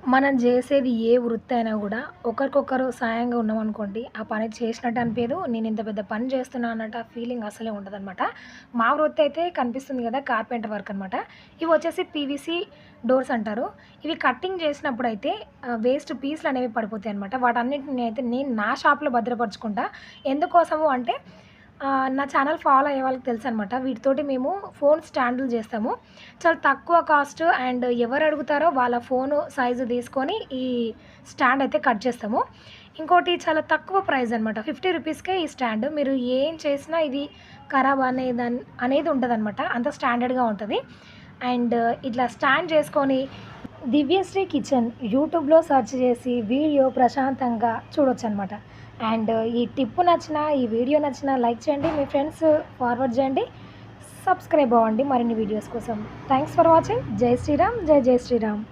మనం జేసేది ఏ వృత్తయినా గూడా ఒకరికొకరు సాయంగా ఉన్నామనుకోండి, ఆ పని చేసినట్టు అనిపియదు. నేనింత పెద్ద పని చేస్తున్నా అన్నట్టు ఆ ఫీలింగ్ అస్సలే ఉండదనమాట. మా వృత్తయితే కనిపిస్తుంది గదా! కార్పెంటర్ వర్క్ అనమాట. ఇవొచ్చేసి పీవీసీ డోర్స్ అంటారు. ఇవి కట్టింగ్ చేసినప్పుడైతే వేస్ట్ పీస్‌లనేవి పడిపోతాయనమాట. వాటన్నిటిని అయితే నేను నా షాప్‌లో భద్రపరుచుకుంటా. ఎందుకోసము అంటే నా ఛానల్ ఫాలో అయ్యే వాళ్ళకి తెలుసనమాట. వీటితోటి మేము ఫోన్ స్టాండులు జేస్తాము. చాలా తక్కువ కాస్ట్ అండ్ ఎవరు అడుగుతారో వాళ్ళ ఫోను సైజు తీసుకొని ఈ స్టాండ్ అయితే కట్ చేస్తాము. ఇంకోటి చాలా తక్కువ ప్రైస్ అనమాట. 50 రూపీస్‌కే ఈ స్టాండ్. మీరు ఏం చేసినా ఇది ఖరాబ్ అనేది ఉండదనమాట. అంత స్టాండర్డ్‌గా ఉంటది. అండ్ ఇట్లా స్టాండ్ చేసుకొని దివ్యశ్రీ కిచెన్ యూట్యూబ్‌లో సెర్చ్ చేసి వీడియో ప్రశాంతంగా చూడొచ్చనమాట. అండ్ ఈ టిప్ నచ్చినా, ఈ వీడియో నచ్చినా లైక్ చేయండి. మీ ఫ్రెండ్స్ ఫార్వర్డ్ చేయండి. సబ్స్క్రైబ్ అవ్వండి మరిన్ని వీడియోస్ కోసం. Thanks for watching. జై శ్రీరామ్. జై జై శ్రీరామ్.